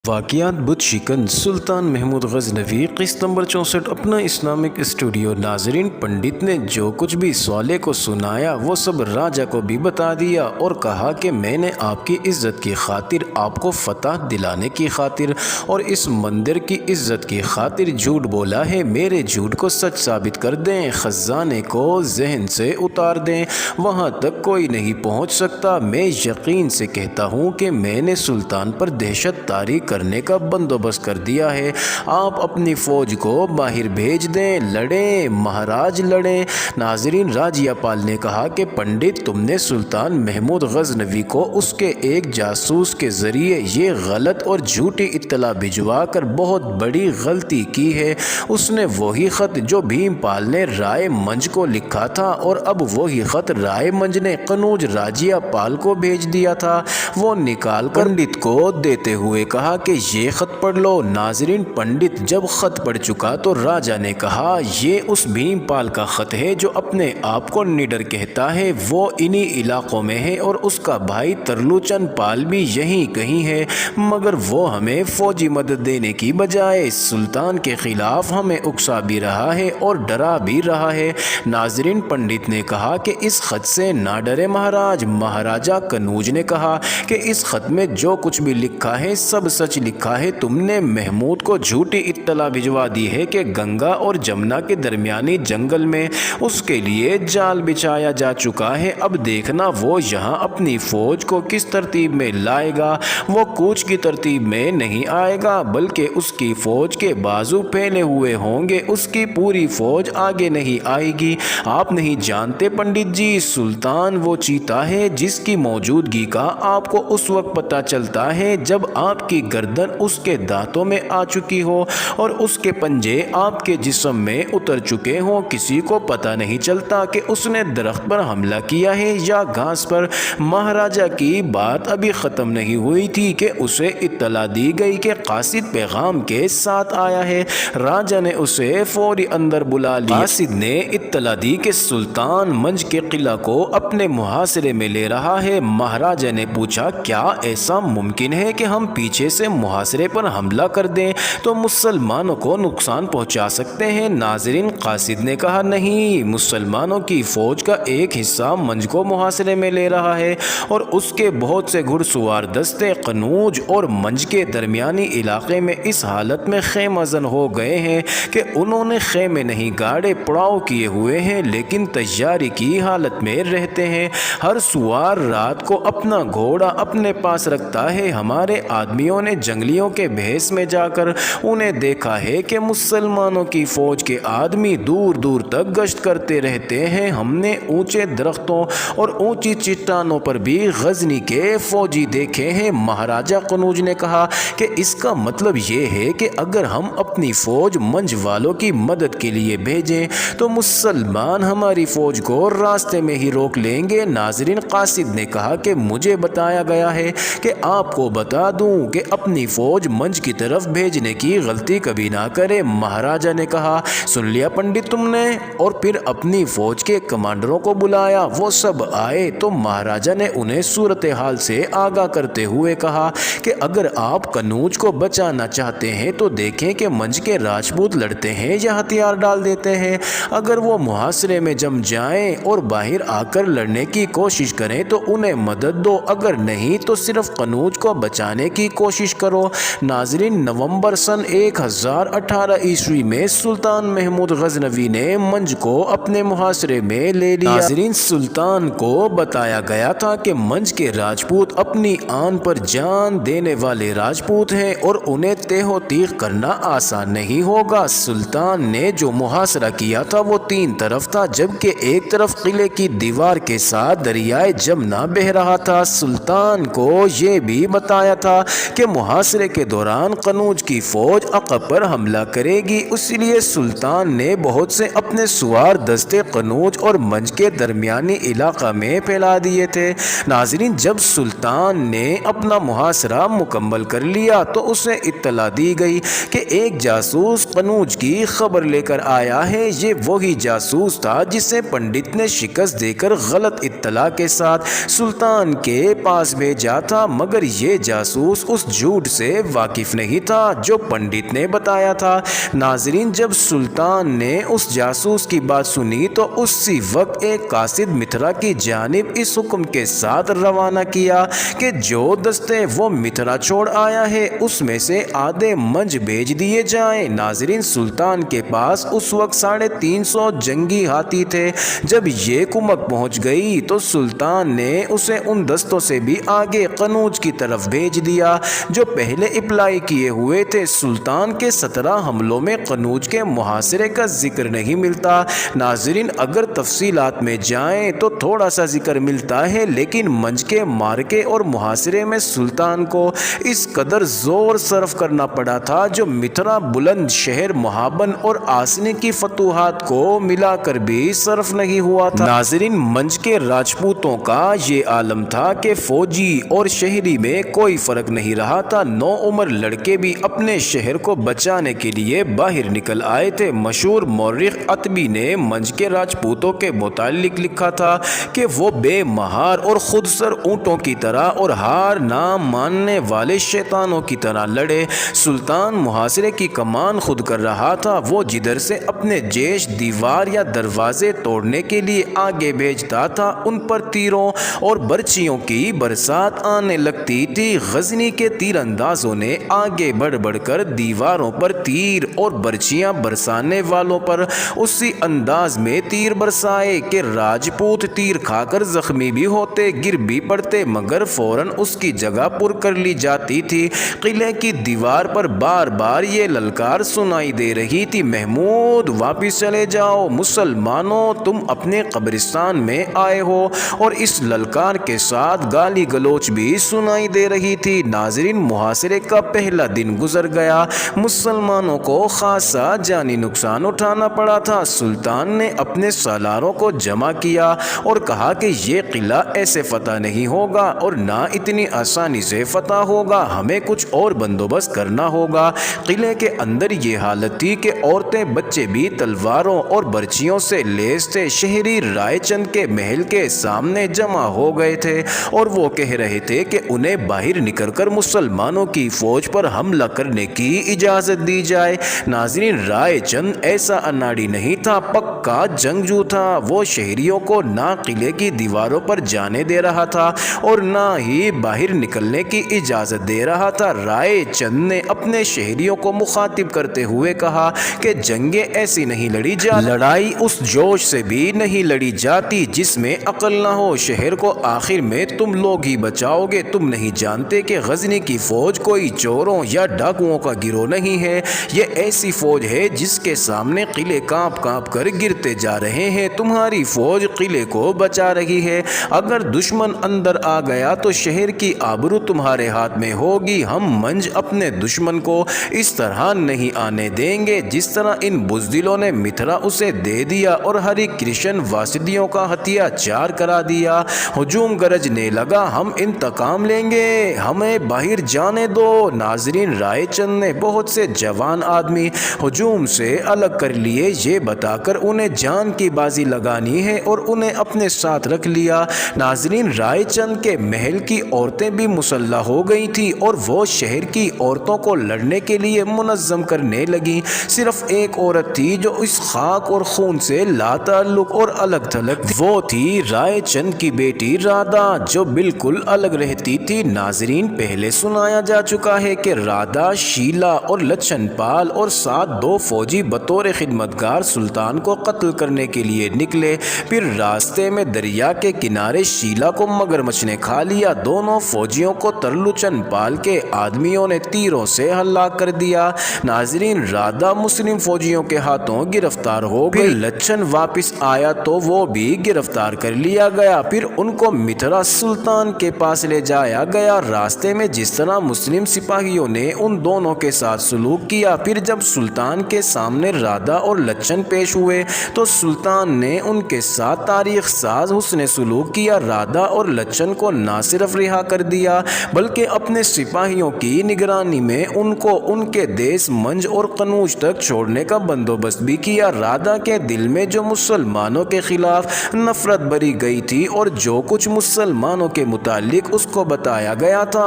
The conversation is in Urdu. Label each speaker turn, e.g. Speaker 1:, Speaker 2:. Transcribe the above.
Speaker 1: واقعات بدھ شکن سلطان محمود غزنوی قسط نمبر 64 اپنا اسلامک اسٹوڈیو۔ ناظرین، پنڈت نے جو کچھ بھی سوالے کو سنایا وہ سب راجہ کو بھی بتا دیا اور کہا کہ میں نے آپ کی عزت کی خاطر، آپ کو فتح دلانے کی خاطر اور اس مندر کی عزت کی خاطر جھوٹ بولا ہے۔ میرے جھوٹ کو سچ ثابت کر دیں، خزانے کو ذہن سے اتار دیں، وہاں تک کوئی نہیں پہنچ سکتا۔ میں یقین سے کہتا ہوں کہ میں نے سلطان پر دہشت طاری کرنے کا بندوبست کر دیا ہے۔ آپ اپنی فوج کو باہر بھیج دیں، لڑیں مہاراج لڑیں۔ ناظرین، راجیہ پال نے کہا کہ پنڈت، تم نے سلطان محمود غزنوی کو اس کے ایک جاسوس کے ذریعے یہ غلط اور جھوٹی اطلاع بھجوا کر بہت بڑی غلطی کی ہے۔ اس نے وہی خط جو بھیم پال نے رائے منج کو لکھا تھا اور اب وہی خط رائے منج نے قنوج راجیہ پال کو بھیج دیا تھا، وہ نکال کر پنڈت کو دیتے ہوئے کہا کہ یہ خط پڑھ لو۔ ناظرین، پنڈت جب خط پڑھ چکا تو راجہ نے کہا، یہ اس بھیم پال کا خط ہے جو اپنے آپ کو نڈر کہتا ہے، وہ انہی علاقوں میں ہے اور اس کا بھائی ترلوچن پال بھی یہیں کہیں ہے، مگر وہ ہمیں فوجی مدد دینے کی بجائے سلطان کے خلاف ہمیں اکسا بھی رہا ہے اور ڈرا بھی رہا ہے۔ ناظرین، پنڈت نے کہا کہ اس خط سے نہ ڈرے مہاراج۔ مہاراجہ کنوج نے کہا کہ اس خط میں جو کچھ بھی لکھا ہے سب سچ لکھا ہے۔ تم نے محمود کو جھوٹی اطلاع بھجوا دی ہے کہ گنگا اور جمنا کے درمیانی جنگل میں اس کے لیے جال بچھایا جا چکا ہے۔ اب دیکھنا وہ یہاں اپنی فوج کو کس ترتیب میں لائے گا۔ وہ کوچ کی ترتیب میں نہیں آئے گا بلکہ اس کی فوج کے بازو پھیلے ہوئے ہوں گے، اس کی پوری فوج آگے نہیں آئے گی۔ آپ نہیں جانتے پنڈت جی، سلطان وہ چیتا ہے جس کی موجودگی کا آپ کو اس وقت پتہ چلتا ہے جب آپ کی گردن اس کے دانتوں میں آ چکی ہو اور اس کے پنجے آپ کے جسم میں اتر چکے ہوں۔ کسی کو پتہ نہیں چلتا کہ اس نے درخت پر حملہ کیا ہے یا گھاس پر۔ مہاراجہ کی بات ابھی ختم نہیں ہوئی تھی کہ اسے اطلاع دی گئی کہ قاصد پیغام کے ساتھ آیا ہے۔ راجہ نے اسے فوری اندر بلا لیا۔ قاصد نے اطلاع دی کہ سلطان منج کے قلعہ کو اپنے محاصرے میں لے رہا ہے۔ مہاراجہ نے پوچھا، کیا ایسا ممکن ہے کہ ہم پیچھے سے محاصرے پر حملہ کر دیں تو مسلمانوں کو نقصان پہنچا سکتے ہیں؟ ناظرین، قاصد نے کہا، نہیں، مسلمانوں کی فوج کا ایک حصہ منج کو محاصرے میں لے رہا ہے اور اس کے بہت سے گھڑ سوار دستے قنوج اور منج کے درمیانی علاقے میں اس حالت میں خیمہ زن ہو گئے ہیں کہ انہوں نے خیمے نہیں گاڑے، پڑاؤ کیے ہوئے ہیں لیکن تیاری کی حالت میں رہتے ہیں۔ ہر سوار رات کو اپنا گھوڑا اپنے پاس رکھتا ہے۔ ہمارے آدمیوں نے جنگلیوں کے بھیس میں جا کر انہیں دیکھا ہے کہ مسلمانوں کی فوج کے آدمی دور دور تک گشت کرتے رہتے ہیں۔ ہم نے اونچے درختوں اور اونچی چٹانوں پر بھی غزنی کے فوجی دیکھے ہیں۔ مہاراجہ قنوج نے کہا کہ اس کا مطلب یہ ہے کہ اگر ہم اپنی فوج منج والوں کی مدد کے لیے بھیجیں تو مسلمان ہماری فوج کو راستے میں ہی روک لیں گے۔ ناظرین، قاصد نے کہا کہ مجھے بتایا گیا ہے کہ آپ کو بتا دوں کہ اپنی فوج منج کی طرف بھیجنے کی غلطی کبھی نہ کرے۔ مہاراجہ نے کہا، سن لیا پنڈت تم نے؟ اور پھر اپنی فوج کے کمانڈروں کو بلایا، وہ سب آئے تو مہاراجہ نے انہیں صورتحال سے آگاہ کرتے ہوئے کہا کہ اگر آپ قنوج کو بچانا چاہتے ہیں تو دیکھیں کہ منج کے راجپوت لڑتے ہیں یا ہتھیار ڈال دیتے ہیں۔ اگر وہ محاصرے میں جم جائیں اور باہر آ کر لڑنے کی کوشش کریں تو انہیں مدد دو، اگر نہیں تو صرف قنوج کو بچانے کی کوشش کرو۔ ناظرین، نومبر سن 1018 عیسوی میں سلطان محمود غزنوی نے منج کو اپنے محاصرے میں لے لیا۔ ناظرین، سلطان کو بتایا گیا تھا کہ منج کے راجپوت اپنی آن پر جان دینے والے راجپوت ہیں اور انہیں تہ و تیغ کرنا آسان نہیں ہوگا۔ سلطان نے جو محاصرہ کیا تھا وہ 3 طرف تھا، جبکہ ایک طرف قلعے کی دیوار کے ساتھ دریائے جمنا بہہ رہا تھا۔ سلطان کو یہ بھی بتایا تھا کہ محاصرے کے دوران قنوج کی فوج عقب پر حملہ کرے گی، اس لیے سلطان نے بہت سے اپنے سوار دستے قنوج اور منج کے درمیانی علاقہ میں پھیلا دیے تھے۔ ناظرین، جب سلطان نے اپنا محاصرہ مکمل کر لیا تو اسے اطلاع دی گئی کہ ایک جاسوس قنوج کی خبر لے کر آیا ہے۔ یہ وہی جاسوس تھا جسے پنڈت نے شکست دے کر غلط اطلاع کے ساتھ سلطان کے پاس بھیجا تھا، مگر یہ جاسوس اس جھوٹ جھوٹ سے واقف نہیں تھا جو پنڈت نے بتایا تھا۔ ناظرین، جب سلطان نے اس جاسوس کی بات سنی تو اسی وقت ایک قاصد متھرا کی جانب اس حکم کے ساتھ روانہ کیا کہ جو دستے وہ متھرا چھوڑ آیا ہے اس میں سے آدھے منج بھیج دیے جائیں۔ ناظرین، سلطان کے پاس اس وقت 350 جنگی ہاتھی تھے۔ جب یہ کمک پہنچ گئی تو سلطان نے اسے ان دستوں سے بھی آگے قنوج کی طرف بھیج دیا جو پہلے اپلائی کیے ہوئے تھے۔ سلطان کے 17 حملوں میں قنوج کے محاصرے کا ذکر نہیں ملتا۔ ناظرین، اگر تفصیلات میں جائیں تو تھوڑا سا ذکر ملتا ہے، لیکن منج کے مارکے اور محاصرے میں سلطان کو اس قدر زور صرف کرنا پڑا تھا جو متھرا، بلند شہر، مہابن اور آسنی کی فتوحات کو ملا کر بھی صرف نہیں ہوا تھا۔ ناظرین، منج کے راجپوتوں کا یہ عالم تھا کہ فوجی اور شہری میں کوئی فرق نہیں رہا تھا۔ 9 عمر لڑکے بھی اپنے شہر کو بچانے کے لیے باہر نکل آئے تھے۔ مشہور مورخ عتبی نے منج کے راجپوتوں کے متعلق لکھا تھا کہ وہ بے مہار اور خود سر اونٹوں کی طرح اور ہار نہ ماننے والے شیطانوں کی طرح لڑے۔ سلطان محاصرے کی کمان خود کر رہا تھا۔ وہ جدھر سے اپنے جیش دیوار یا دروازے توڑنے کے لیے آگے بھیجتا تھا ان پر تیروں اور برچھیوں کی برسات آنے لگتی تھی۔ غزنی کے تیر اندازوں نے آگے بڑھ بڑھ کر دیواروں پر تیر اور برچھیاں برسانے والوں پر اسی انداز میں تیر برسائے کہ راجپوت تیر کھا کر زخمی بھی ہوتے، گر بھی پڑتے، مگر فوراً اس کی جگہ پر کر لی جاتی تھی۔ قلعے کی دیوار پر بار بار یہ للکار سنائی دے رہی تھی، محمود واپس چلے جاؤ، مسلمانوں تم اپنے قبرستان میں آئے ہو، اور اس للکار کے ساتھ گالی گلوچ بھی سنائی دے رہی تھی۔ ناظرین، محاصرے کا پہلا دن گزر گیا۔ مسلمانوں کو خاصا جانی نقصان اٹھانا پڑا تھا۔ سلطان نے اپنے سالاروں کو جمع کیا اور کہا کہ یہ قلعہ ایسے فتح نہیں ہوگا اور نہ اتنی آسانی سے فتح ہوگا، ہمیں کچھ اور بندوبست کرنا ہوگا۔ قلعے کے اندر یہ حالت تھی کہ عورتیں بچے بھی تلواروں اور برچھیوں سے لیس تھے۔ شہری رائے چند کے محل کے سامنے جمع ہو گئے تھے اور وہ کہہ رہے تھے کہ انہیں باہر نکل کر مسلمانوں کی فوج پر حملہ کرنے کی اجازت دی جائے۔ ناظرین، رائے چند ایسا اناڑی نہیں تھا، پکا جنگجو تھا۔ وہ شہریوں کو نہ قلعے کی دیواروں پر جانے دے رہا تھا اور نہ ہی باہر نکلنے کی اجازت دے رہا تھا۔ رائے چند نے اپنے شہریوں کو مخاطب کرتے ہوئے کہا کہ جنگیں ایسی نہیں لڑی جاتی، لڑائی اس جوش سے بھی نہیں لڑی جاتی جس میں عقل نہ ہو۔ شہر کو آخر میں تم لوگ ہی بچاؤ گے۔ تم نہیں جانتے کہ غزنی کی فوج کوئی چوروں یا ڈاکوؤں کا گروہ نہیں ہے، یہ ایسی فوج ہے جس کے سامنے قلعے کانپ کانپ کر گرتے جا رہے ہیں۔ تمہاری فوج قلعے کو بچا رہی ہے، اگر دشمن اندر آ گیا تو شہر کی آبرو تمہارے ہاتھ میں ہوگی۔ ہم منج اپنے دشمن کو اس طرح نہیں آنے دیں گے جس طرح ان بزدلوں نے متھرا اسے دے دیا اور ہری کرشن واسدیوں کا ہتھیا چار کرا دیا۔ ہجوم گرجنے لگا، ہم انتقام لیں گے، ہمیں باہر جانے دو۔ ناظرین، رائے چند نے بہت سے جوان آدمی ہجوم سے الگ کر لیے، یہ بتا کر انہیں جان کی بازی لگانی ہے اور انہیں اپنے ساتھ رکھ لیا۔ ناظرین، رائے چند کے محل کی عورتیں بھی مسلح ہو گئی تھیں اور وہ شہر کی عورتوں کو لڑنے کے لیے منظم کرنے لگیں۔ صرف ایک عورت تھی جو اس خاک اور خون سے لا تعلق اور الگ تھلگ تھی، وہ تھی رائے چند کی بیٹی رادھا جو بالکل الگ رہتی تھی۔ ناظرین، پہلے سنایا جا چکا ہے کہ رادھا، شیلا اور لچھن پال اور ساتھ 2 فوجی بطور خدمتگار سلطان کو قتل کرنے کے لیے نکلے، پھر راستے میں دریا کے کنارے شیلا کو مگرمچھ نے کھا لیا۔ دونوں فوجیوں کو ترلچن پال کے آدمیوں نے تیروں سے ہلاک کر دیا۔ ناظرین، رادھا مسلم فوجیوں کے ہاتھوں گرفتار ہو گئی۔ لچھن واپس آیا تو وہ بھی گرفتار کر لیا گیا، پھر ان کو متھرا سلطان کے پاس لے جایا گیا۔ راستے میں جس طرح مسلم سپاہیوں نے ان دونوں کے ساتھ سلوک کیا، پھر جب سلطان کے سامنے رادھا اور لچھن پیش ہوئے تو سلطان نے ان کے ساتھ تاریخ ساز حسن سلوک کیا۔ رادھا اور لچھن کو نہ صرف رہا کر دیا بلکہ اپنے سپاہیوں کی نگرانی میں ان کو ان کے دیس منج اور قنوج تک چھوڑنے کا بندوبست بھی کیا۔ رادھا کے دل میں جو مسلمانوں کے خلاف نفرت بھری گئی تھی اور جو کچھ مسلمانوں کے متعلق اس کو بتایا گیا تھا